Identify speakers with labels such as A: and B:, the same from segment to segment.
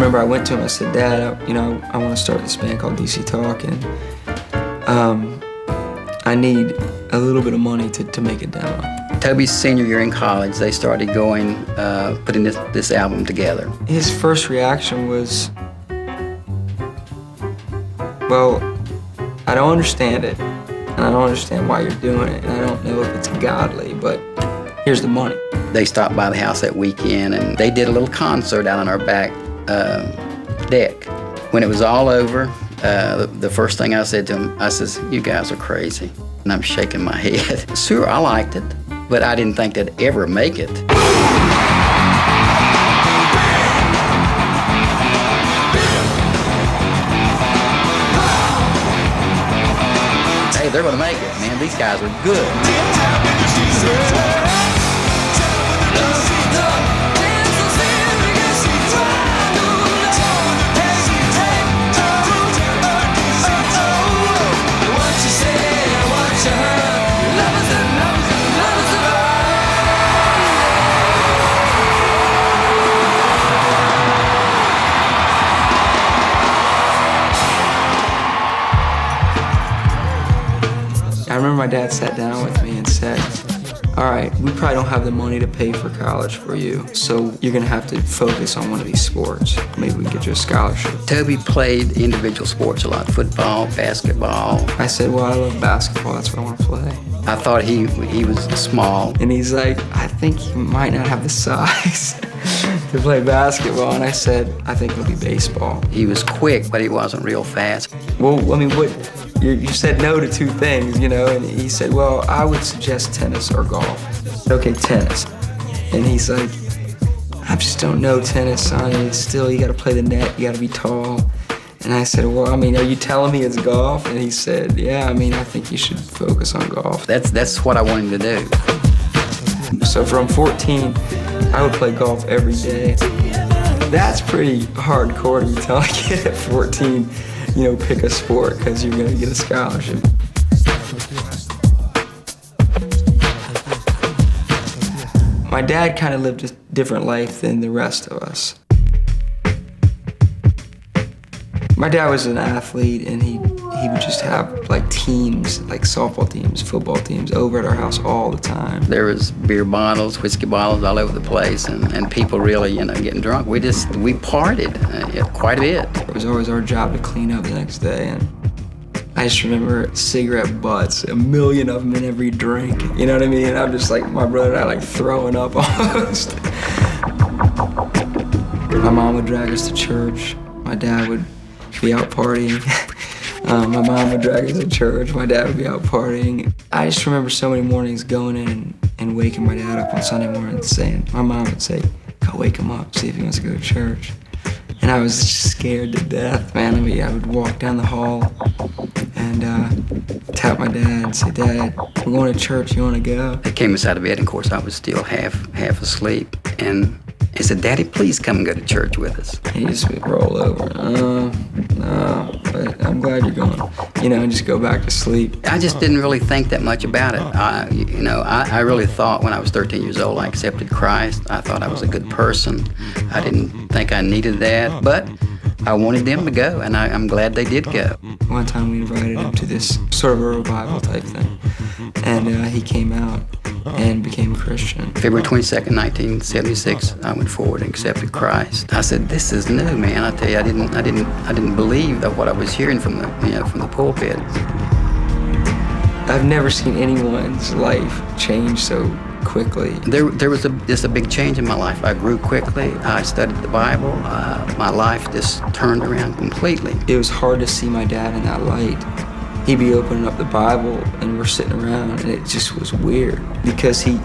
A: remember I went to him, I said, Dad, I want to start this band called DC Talk, and I need a little bit of money to make a demo.
B: Toby's senior year in college, they started going, putting this album together.
A: His first reaction was, well, I don't understand it, and I don't understand why you're doing it, and I don't know if it's godly, but here's the money.
B: They stopped by the house that weekend, and they did a little concert out on our back deck. When it was all over, the first thing I said to him, I says, you guys are crazy. And I'm shaking my head. Sure, I liked it, but I didn't think they'd ever make it. Hey, they're gonna make it, man. These guys are good.
A: I remember my dad sat down with me and said, all right, we probably don't have the money to pay for college for you, so you're gonna have to focus on one of these sports. Maybe we can get you a scholarship.
B: Toby played individual sports a lot, football, basketball.
A: I said, well, I love basketball, that's what I want to play.
B: I thought he was small.
A: And he's like, I think you might not have the size to play basketball. And I said, I think it'll be baseball.
B: He was quick, but he wasn't real fast.
A: Well, I mean, you said no to two things, and he said, well, I would suggest tennis or golf. Okay, tennis. And he's like, I just don't know tennis, son. Still, you gotta play the net, you gotta be tall. And I said, well, I mean, are you telling me it's golf? And he said, yeah, I mean, I think you should focus on golf.
B: That's what I wanted to do.
A: So from 14, I would play golf every day. That's pretty hardcore to be telling a kid at 14, pick a sport because you're gonna get a scholarship. My dad kind of lived a different life than the rest of us. My dad was an athlete, and he would just have like teams, like softball teams, football teams, over at our house all the time.
B: There was beer bottles, whiskey bottles all over the place, and people really, getting drunk. We partied quite a bit.
A: It was always our job to clean up the next day, and I just remember cigarette butts, a million of them in every drink. You know what I mean? And I'm just like, my brother and I like throwing up almost. My mom would drag us to church. My dad would be out partying. My mom would drag us to church. My dad would be out partying. I just remember so many mornings going in and waking my dad up on Sunday morning and saying, my mom would say, go wake him up, see if he wants to go to church. And I was just scared to death, man. I mean, I would walk down the hall and tap my dad and say, Dad, we're going to church, you want to go?
B: They came us out of bed, and of course I was still half asleep. And he said, Daddy, please come and go to church with us.
A: And he just would roll over. No, but I'm glad you're going. And just go back to sleep.
B: I just didn't really think that much about it. I really thought when I was 13 years old I accepted Christ. I thought I was a good person. I didn't think I needed that, but I wanted them to go, and I'm glad they did go.
A: One time we invited him to this sort of a revival type thing, and he came out and became a Christian.
B: February 22nd, 1976, I went forward and accepted Christ. I said, "This is new, man." I tell you, I didn't believe that what I was hearing from the pulpit.
A: I've never seen anyone's life change so quickly.
B: There was just a big change in my life. I grew quickly. I studied the Bible. My life just turned around completely.
A: It was hard to see my dad in that light. He'd be opening up the Bible and we're sitting around, and it just was weird because he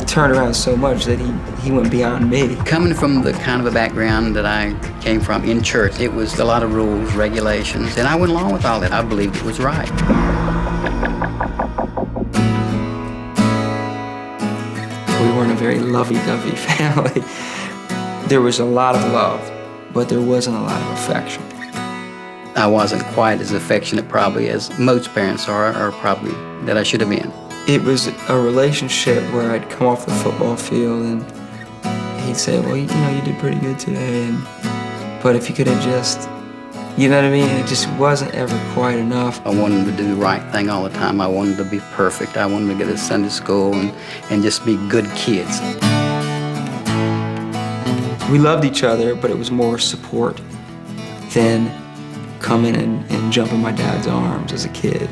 A: turned around so much that he went beyond me.
B: Coming from the kind of a background that I came from in church, it was a lot of rules, regulations, and I went along with all that. I believed it was right.
A: We weren't a very lovey-dovey family. There was a lot of love, but there wasn't a lot of affection.
B: I wasn't quite as affectionate probably as most parents are, or probably that I should have been.
A: It was a relationship where I'd come off the football field and he'd say, well, you did pretty good today, But if you could have just, you know what I mean? It just wasn't ever quite enough.
B: I wanted to do the right thing all the time. I wanted to be perfect. I wanted to go to Sunday school and just be good kids.
A: We loved each other, but it was more support than coming and jumping my dad's arms as a kid.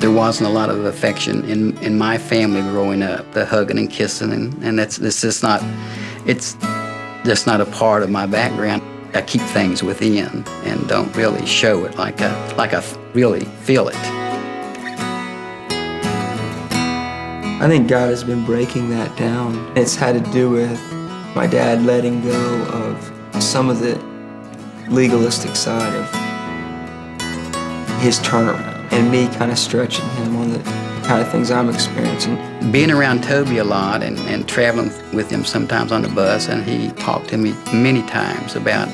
B: There wasn't a lot of affection in my family growing up, the hugging and kissing, and it's just not a part of my background. I keep things within and don't really show it like I really feel it.
A: I think God has been breaking that down. It's had to do with my dad letting go of some of the legalistic side of his turnaround and me kind of stretching him on the kind of things I'm experiencing.
B: Being around Toby a lot and traveling with him sometimes on the bus, and he talked to me many times about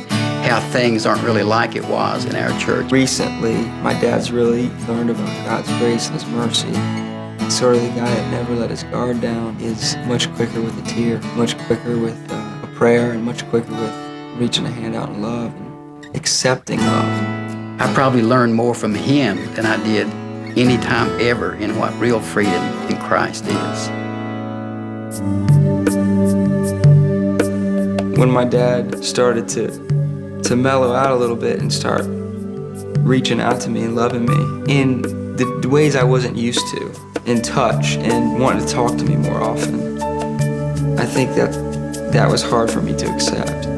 B: how things aren't really like it was in our church.
A: Recently, my dad's really learned about God's grace and his mercy. Sort of the guy that never let his guard down is much quicker with a tear, much quicker with a prayer, and much quicker with reaching a hand out in love and accepting love.
B: I probably learned more from him than I did any time ever in what real freedom in Christ is.
A: When my dad started to mellow out a little bit and start reaching out to me and loving me in the ways I wasn't used to, in touch and wanting to talk to me more often, I think that was hard for me to accept.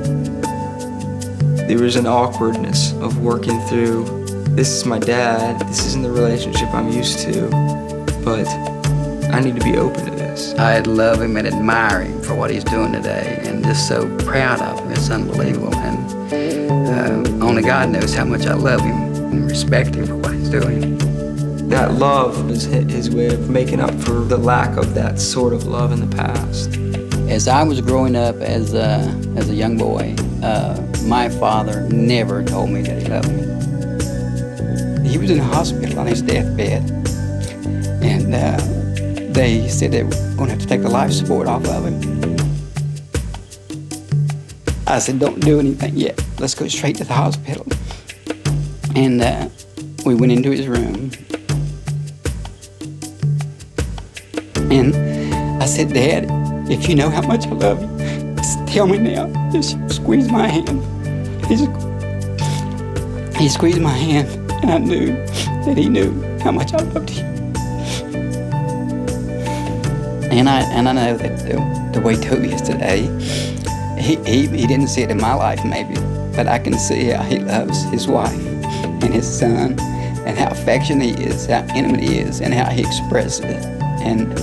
A: There was an awkwardness of working through, this is my dad, this isn't the relationship I'm used to, but I need to be open to this.
B: I love him and admire him for what he's doing today, and just so proud of him. It's unbelievable, and only God knows how much I love him and respect him for what he's doing.
A: That love is his way of making up for the lack of that sort of love in the past.
B: As I was growing up as a young boy, my father never told me that he loved me. He was in the hospital on his deathbed, and they said they were going to have to take the life support off of him. I said, don't do anything yet. Let's go straight to the hospital. And we went into his room. And I said, Dad, if you know how much I love you, just tell me now. Just squeeze my hand. He squeezed my hand, and I knew that he knew how much I loved him. And I know that the way Toby is today, he didn't see it in my life maybe, but I can see how he loves his wife and his son, and how affectionate he is, how intimate he is, and how he expresses it. And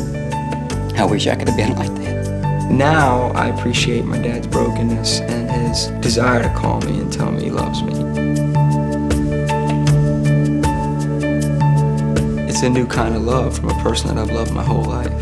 B: I wish I could have been like that.
A: Now I appreciate my dad's brokenness and his desire to call me and tell me he loves me. It's a new kind of love from a person that I've loved my whole life.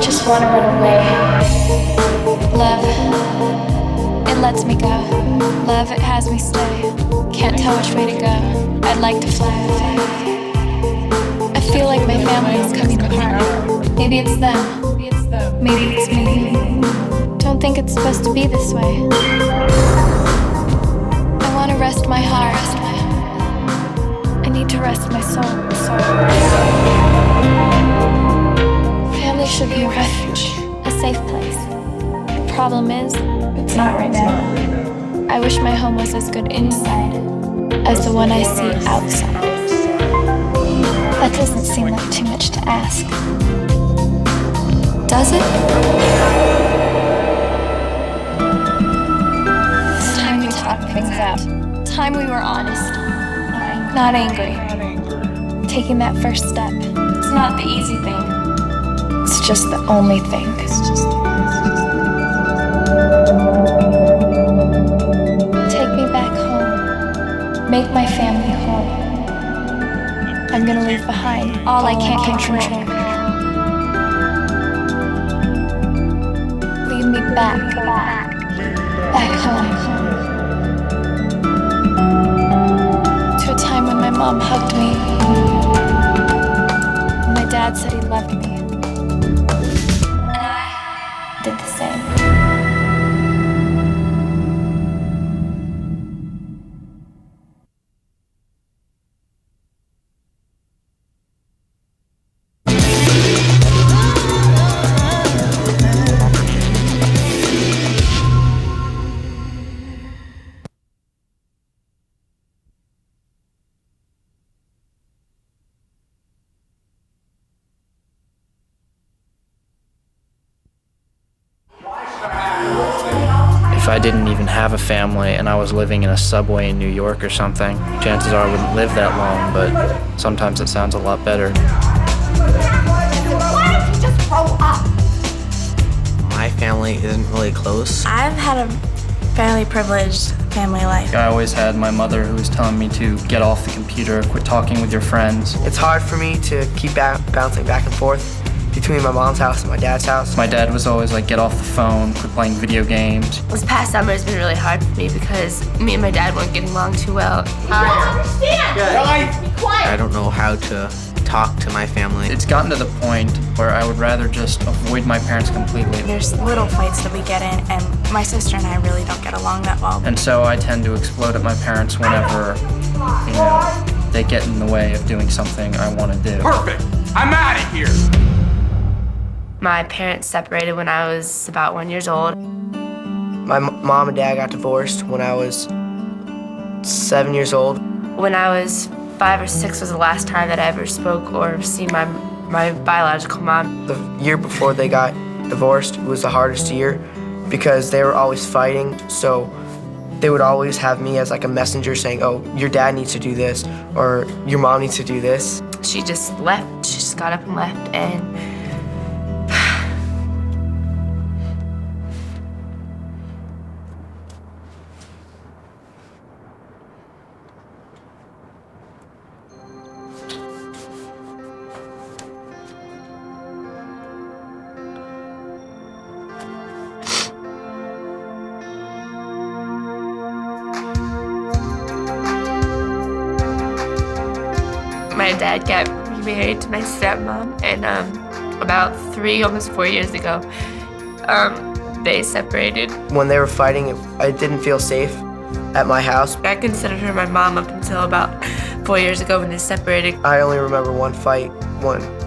C: Just wanna run away. Love, it lets me go. Love, it has me stay. Can't tell which way to go. I'd like to fly. I feel like my family is coming apart. Maybe it's them. Maybe it's me. Don't think it's supposed to be this way. I wanna rest my heart. I need to rest my soul. Family should be a refuge, a safe place. The problem is, it's not right now. I wish my home was as good inside as the one I see outside. That doesn't seem like too much to ask. Does it? It's time we talked things out. Time we were honest. Not angry. Taking that first step. It's not the easy thing. It's just the only thing. Take me back home. Make my family whole. I'm gonna leave behind all I can't control. Lead me back home. To a time when my mom hugged me. My dad said he loved me. And I did the same.
D: If I didn't even have a family and I was living in a subway in New York or something, chances are I wouldn't live that long, but sometimes it sounds a lot better.
E: Why don't you just grow up?
F: My family isn't really close.
G: I've had a fairly privileged family life.
D: I always had my mother who was telling me to get off the computer, quit talking with your friends.
F: It's hard for me to keep bouncing back and forth between my mom's house and my dad's house.
D: My dad was always like, get off the phone, quit playing video games.
H: This past summer has been really hard for me because me and my dad weren't getting along too well.
E: I don't understand. Be quiet.
F: I don't know how to talk to my family.
D: It's gotten to the point where I would rather just avoid my parents completely.
G: There's little fights that we get in, and my sister and I really don't get along that well.
D: And so I tend to explode at my parents whenever, they get in the way of doing something I want to do.
I: Perfect! I'm out of here!
H: My parents separated when I was about 1 year old.
F: My mom and dad got divorced when I was 7 years old.
H: When I was 5 or 6 was the last time that I ever spoke or seen my biological mom.
F: The year before they got divorced was the hardest year because they were always fighting, so they would always have me as like a messenger saying, oh, your dad needs to do this, or your mom needs to do this.
H: She just left. She just got up and left, and my dad got remarried to my stepmom, and about 3, almost 4 years ago, they separated.
F: When they were fighting, it didn't feel safe at my house.
H: I considered her my mom up until about 4 years ago when they separated.
F: I only remember one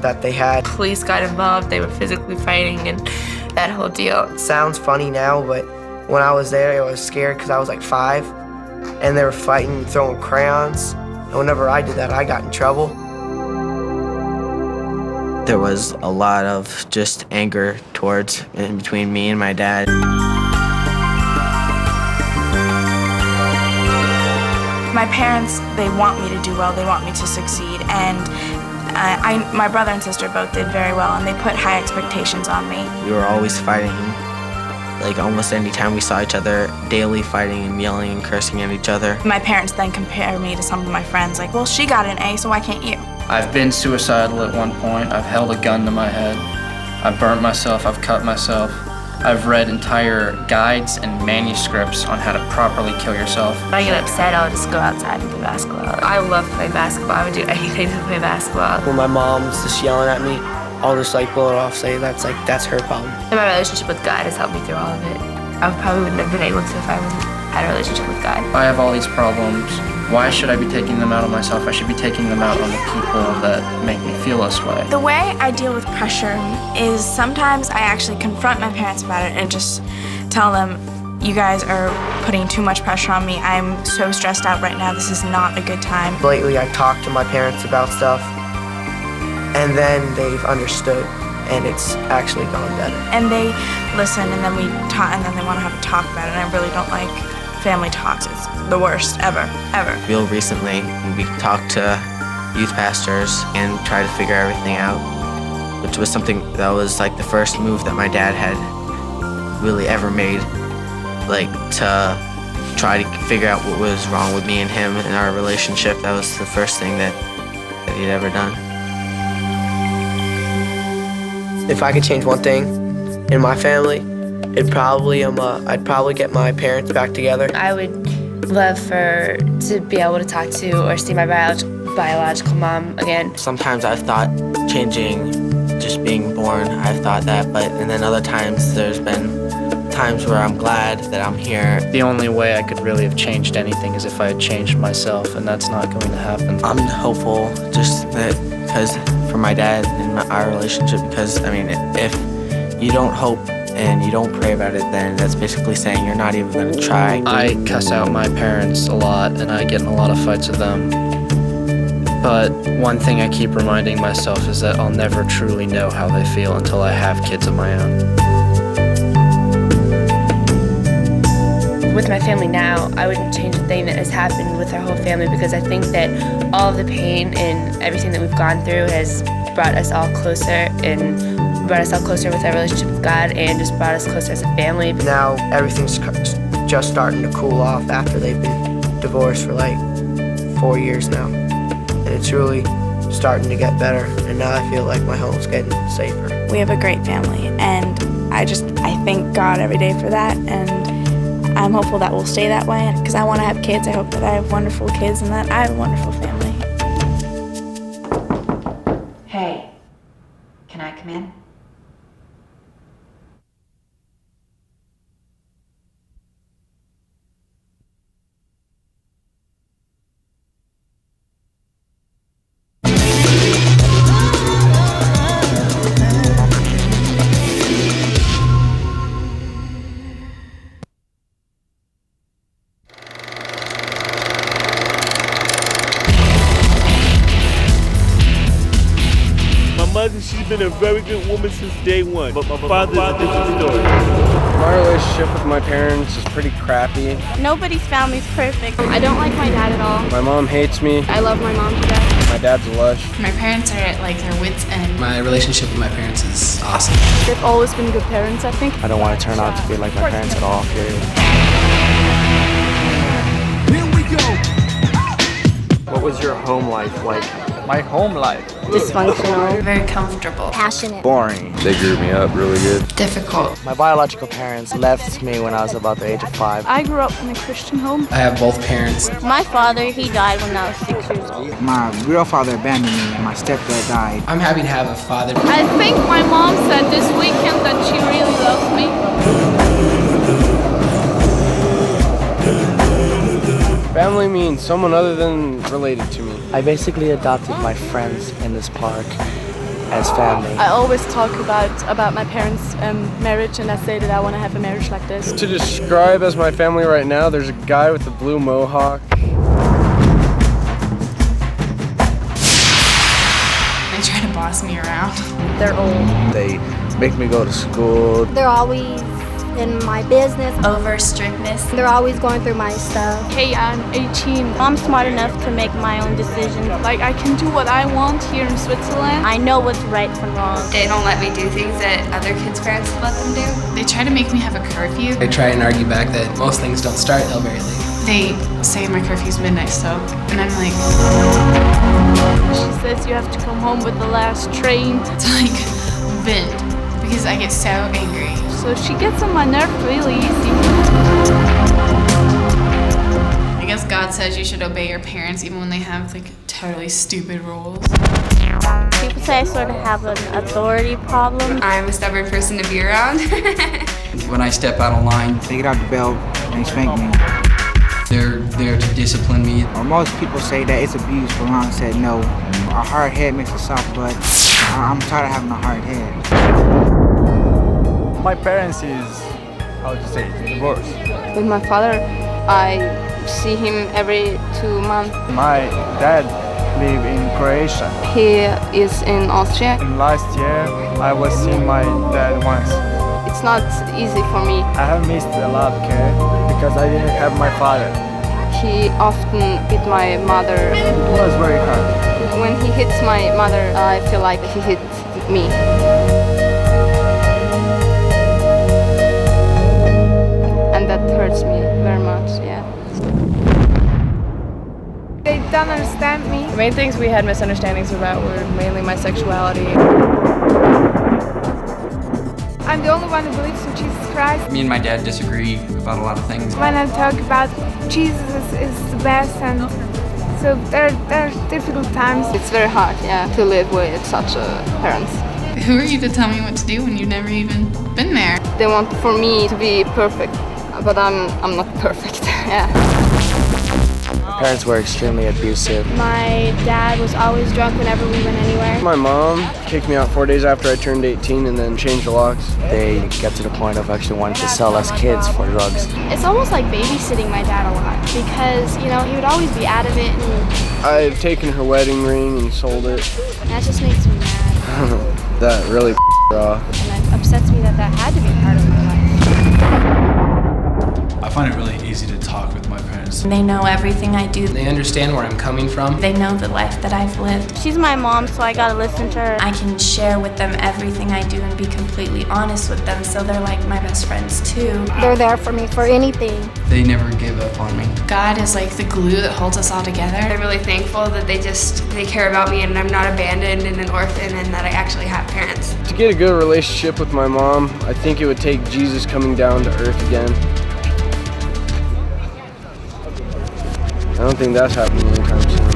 F: that they had.
H: Police got involved, they were physically fighting and that whole deal.
F: It sounds funny now, but when I was there, I was scared because I was like 5, and they were fighting, throwing crayons. And whenever I did that, I got in trouble. There was a lot of just anger in between me and my dad.
G: My parents, they want me to do well, they want me to succeed, and my brother and sister both did very well, and they put high expectations on me.
F: We were always fighting, like almost any time we saw each other, daily fighting and yelling and cursing at each other.
G: My parents then compare me to some of my friends, like, well, she got an A, so why can't you?
D: I've been suicidal at one point. I've held a gun to my head. I've burnt myself. I've cut myself. I've read entire guides and manuscripts on how to properly kill yourself.
H: When I get upset, I'll just go outside and play basketball. I love playing basketball. I would do anything to play basketball.
F: When my mom's just yelling at me, I'll just like blow it off, say that's her problem.
H: And my relationship with God has helped me through all of it. I probably wouldn't have been able to if I hadn't had a relationship with God.
D: I have all these problems. Why should I be taking them out on myself? I should be taking them out on the people that make me feel this way.
G: The way I deal with pressure is sometimes I actually confront my parents about it and just tell them, you guys are putting too much pressure on me. I'm so stressed out right now. This is not a good time.
F: Lately, I've talked to my parents about stuff, and then they've understood, and it's actually gone better.
G: And they listen, and then we talk, and then they want to have a talk about it, and I really don't like family talks. It's the worst ever.
F: Real recently, we talked to youth pastors and tried to figure everything out, which was something that was like the first move that my dad had really ever made, like to
J: try to figure out what was wrong with me and him in our relationship. That was the first thing that he'd ever done.
F: If I could change one thing in my family, I'd probably get my parents back together.
H: I would love to be able to talk to or see my biological mom again.
J: Sometimes I've thought changing, just being born, I've thought that, and then other times there's been times where I'm glad that I'm here.
D: The only way I could really have changed anything is if I had changed myself, and that's not going to happen.
J: I'm hopeful just that because for my dad and our relationship, because I mean, if you don't hope and you don't pray about it, then that's basically saying you're not even going to try.
D: I cuss out my parents a lot, and I get in a lot of fights with them. But one thing I keep reminding myself is that I'll never truly know how they feel until I have kids of my own.
H: With my family now, I wouldn't change a thing that has happened with our whole family, because I think that all of the pain and everything that we've gone through has brought us all closer, and brought us all closer with our relationship with God, and just brought us closer as a family.
F: Now everything's just starting to cool off after they've been divorced for like 4 years now. And it's really starting to get better, and now I feel like my home's getting safer.
G: We have a great family, and I thank God every day for that, and I'm hopeful that will stay that way, because I want to have kids. I hope that I have wonderful kids and that I have a wonderful family.
K: Hey, can I come in?
L: She's been a very good woman since day one, but my father's a different story.
M: My relationship with my parents is pretty crappy.
N: Nobody's family's perfect. I don't like my dad at all.
M: My mom hates me.
N: I love my mom to death.
M: My dad's lush.
O: My parents are at like their wits' end.
P: My relationship with my parents is awesome.
N: They've always been good parents, I think.
M: I don't want to turn out to be like my parents at all, period.
L: Here we go!
M: What was your home life like?
L: My home life?
N: Dysfunctional.
O: Very comfortable.
N: Passionate.
M: Boring. They grew me up really good.
O: Difficult.
F: My biological parents left me when I was about the age of 5.
N: I grew up in a Christian home.
P: I have both parents.
N: My father, he died when I was 6 years old.
Q: My real father abandoned me and my stepdad died.
P: I'm happy to have a father.
N: I think my mom said this weekend that she really loves me.
M: Family means someone other than related to me.
F: I basically adopted my friends in this park as family.
N: I always talk about my parents' marriage, and I say that I want to have a marriage like this.
M: To describe as my family right now, there's a guy with a blue mohawk.
O: They try to boss me around.
N: They're old.
M: They make me go to school.
R: They're always in my business.
O: Over strictness.
R: They're always going through my stuff.
N: Hey, I'm 18.
R: I'm smart enough to make my own decisions.
N: Like, I can do what I want here in Switzerland.
R: I know what's right from wrong.
O: They don't let me do things that other kids' parents let them do. They try to make me have a curfew.
P: They try and argue back that most things don't start till very late.
O: They say my curfew's midnight, and I'm like...
N: She says you have to come home with the last train.
O: To like vent, because I get so angry.
N: So she gets on my nerve really easy.
O: I guess God says you should obey your parents even when they have like totally stupid rules.
R: People say I sort of have an authority problem.
O: I'm a stubborn person to be around.
P: When I step out of line,
Q: They get out the belt and they spank me.
P: they're there to discipline me.
Q: Or most people say that it's abuse, but Ron said no. A hard head makes a soft butt. I'm tired of having a hard head.
L: My parents is, divorced.
N: With my father, I see him every 2 months.
L: My dad live in Croatia.
N: He is in Austria.
L: And last year, I was seeing my dad once.
N: It's not easy for me.
L: I have missed a lot, okay? Because I didn't have my father.
N: He often hit my mother.
L: It was very hard.
N: When he hits my mother, I feel like he hit me. And that hurts me very much, yeah.
S: don't understand me.
N: The main things we had misunderstandings about were mainly my sexuality.
S: I'm the only one who believes in Jesus Christ.
P: Me and my dad disagree about a lot of things.
S: When I talk about Jesus is the best, and so there are difficult times.
T: It's very hard, yeah, to live with such parents.
O: Who are you to tell me what to do when you've never even been there?
T: They want for me to be perfect, but I'm not perfect, yeah.
J: My parents were extremely abusive.
R: My dad was always drunk whenever we went anywhere.
M: My mom kicked me out 4 days after I turned 18 and then changed the locks.
J: They got to the point of actually wanting to sell us kids for drugs.
R: It's almost like babysitting my dad a lot because, you know, he would always be out of it, and
M: I've taken her wedding ring and sold it.
R: that just makes me mad.
M: That really her off.
R: And it upsets me that had to be part of my life.
U: I find it really easy to talk with my parents.
O: They know everything I do.
P: They understand where I'm coming from.
O: They know the life that I've lived.
R: She's my mom, so I gotta listen to her.
O: I can share with them everything I do and be completely honest with them, so they're like my best friends too.
R: They're there for me for anything.
P: They never give up on me.
O: God is like the glue that holds us all together.
V: I'm really thankful that they care about me and I'm not abandoned and an orphan and that I actually have parents.
M: To get a good relationship with my mom, I think it would take Jesus coming down to earth again. I don't think that's happening anytime soon.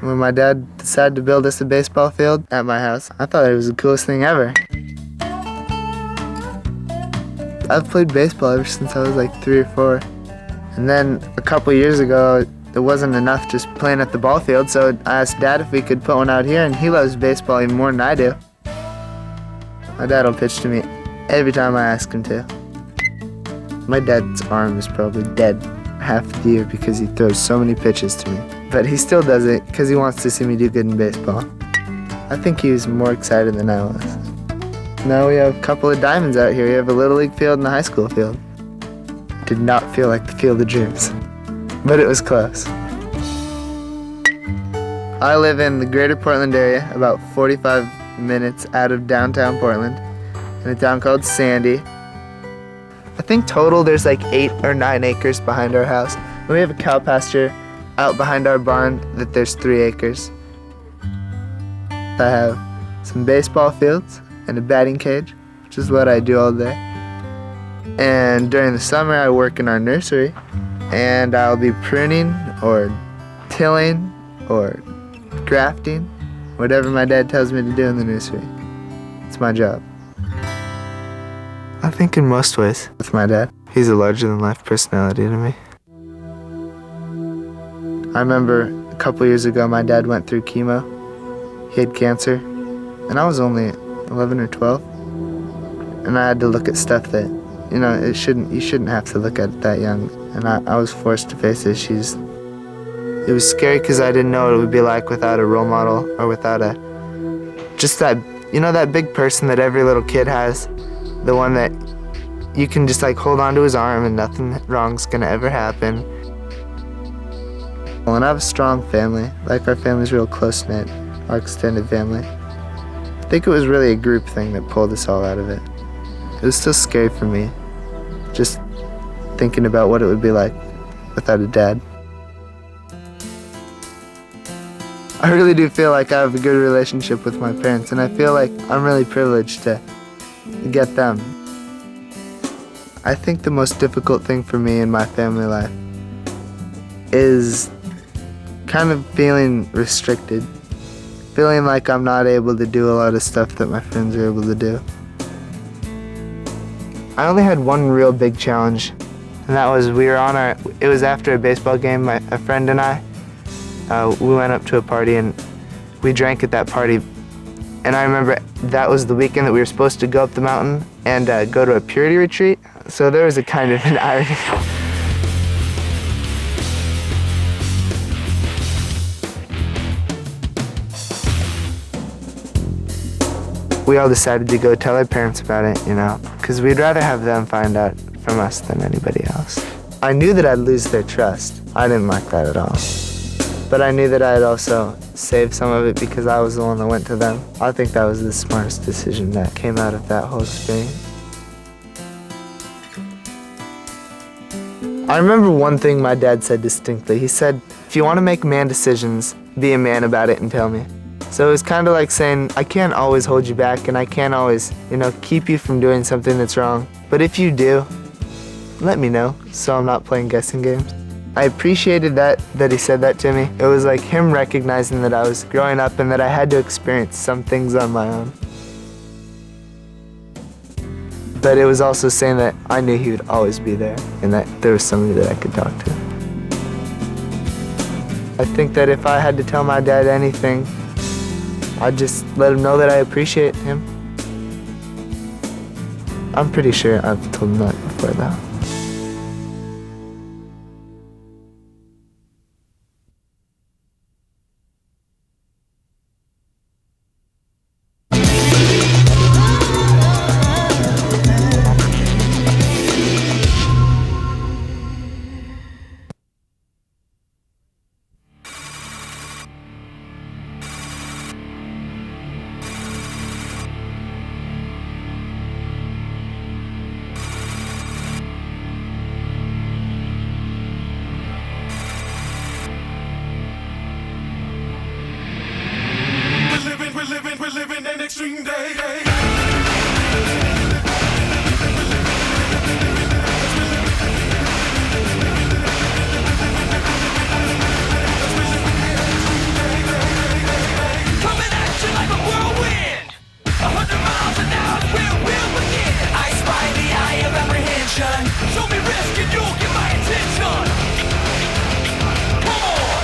W: When my dad decided to build us a baseball field at my house, I thought it was the coolest thing ever. I've played baseball ever since I was like 3 or 4. And then a couple years ago, there wasn't enough just playing at the ball field, so I asked Dad if we could put one out here, and he loves baseball even more than I do. My dad will pitch to me every time I ask him to. My dad's arm is probably dead half the year because he throws so many pitches to me. But he still does it because he wants to see me do good in baseball. I think he was more excited than I was. Now we have a couple of diamonds out here. We have a Little League field and a high school field. Did not feel like the field of dreams, but it was close. I live in the greater Portland area, about 45 minutes out of downtown Portland, in a town called Sandy. I think total there's like 8 or 9 acres behind our house. And we have a cow pasture out behind our barn that there's 3 acres. I have some baseball fields and a batting cage, which is what I do all day. And during the summer I work in our nursery, and I'll be pruning or tilling or grafting, whatever my dad tells me to do in the nursery. It's my job. I think in most ways with my dad. He's a larger-than-life personality to me. I remember a couple years ago my dad went through chemo. He had cancer, and I was only 11 or 12. And I had to look at stuff that, you know, you shouldn't have to look at that young. And I was forced to face issues. It was scary because I didn't know what it would be like without a role model or without just that, you know, that big person that every little kid has. The one that you can just like hold onto his arm and nothing wrong's gonna ever happen. Well, and I have a strong family. Like, our family's real close-knit, our extended family. I think it was really a group thing that pulled us all out of it. It was still scary for me, just thinking about what it would be like without a dad. I really do feel like I have a good relationship with my parents, and I feel like I'm really privileged to get them. I think the most difficult thing for me in my family life is kind of feeling restricted, feeling like I'm not able to do a lot of stuff that my friends are able to do. I only had one real big challenge, and that was it was after a baseball game, a friend and I, we went up to a party and we drank at that party. And I remember that was the weekend that we were supposed to go up the mountain and go to a purity retreat. So there was a kind of an irony. we all decided to go tell our parents about it, you know, because we'd rather have them find out from us than anybody else. I knew that I'd lose their trust. I didn't like that at all. But I knew that I'd also save some of it because I was the one that went to them. I think that was the smartest decision that came out of that whole experience. I remember one thing my dad said distinctly. He said, if you want to make man decisions, be a man about it and tell me. So it was kind of like saying, I can't always hold you back and I can't always, you know, keep you from doing something that's wrong. But if you do, let me know so I'm not playing guessing games. I appreciated that he said that to me. It was like him recognizing that I was growing up and that I had to experience some things on my own. But it was also saying that I knew he would always be there and that there was somebody that I could talk to. I think that if I had to tell my dad anything, I'd just let him know that I appreciate him. I'm pretty sure I've told him that before though.
A: We're living an extreme day. Coming at you like a whirlwind, 100 miles an hour, we'll begin. I spy the eye of apprehension. Show me risk and you'll get my attention. Come on,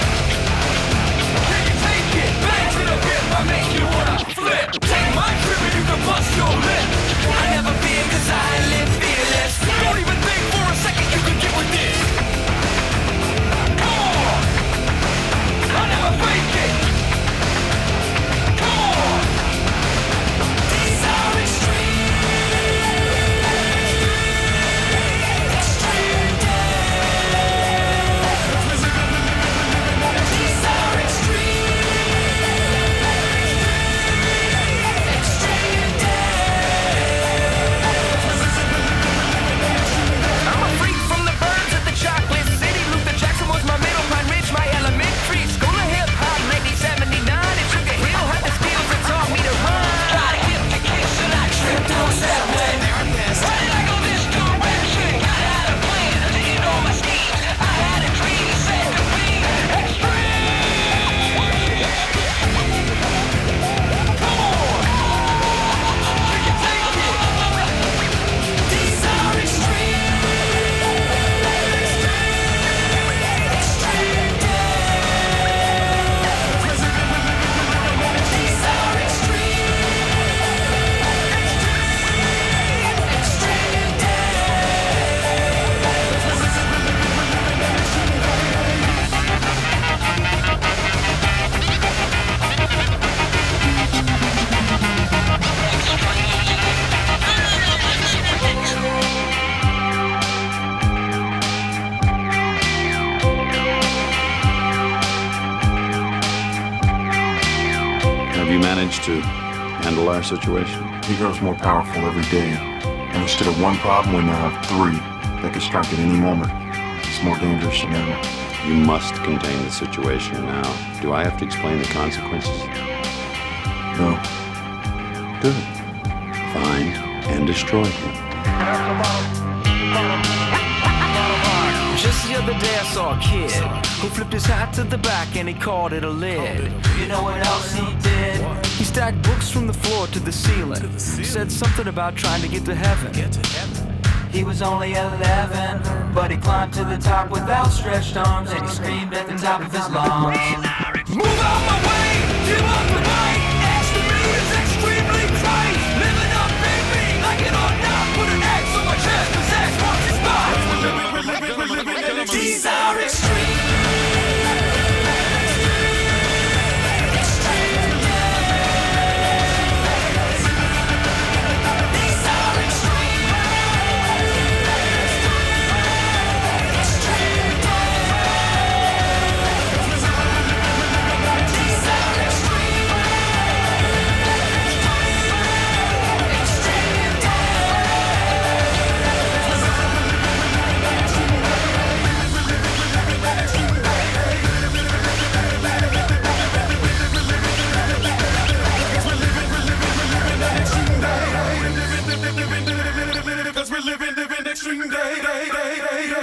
A: can you take it? Back to the grip, I make you wanna flip. Take my trip and you can bust your lip. I never fear 'cause I live fearless. Don't even think for a second you can get with this. Come on, I never fake it. Come on, these are extreme days. These are extreme I'm a freak from the birds at the chocolate city. Luther Jackson was my middle, Pine Ridge, my elementary school of hip hop. 1979 at Sugar Hill, had the skills that taught me to run. Got a gift to kiss and I tripped on that way. Why did I go this direction? I had a plan, I didn't know my schemes. I had a dream, set to be extreme. Come on, you can take it. These are extreme.
B: Have you managed to handle our situation?
C: Your girl's more powerful every day. And instead of one problem, we now have three that could strike at any moment. It's more dangerous than ever.
B: You must contain the situation now. Do I have to explain the consequences?
C: No.
B: Good. Find and destroy him.
A: Just the other day I saw a kid who flipped his hat to the back and he called it a lid. You know what else he did? He stacked books from the floor to the ceiling. Said something about trying to get to heaven. He was only 11, but he climbed to the top with outstretched arms and he screamed at the top of his lungs. Move out my way, give up the night. Extreme is extremely tight. Living up, baby, like it or not. Put an X on my chest, 'cause X marks the spot. We're living in these are extreme. Boxing Day, day, day, day, day.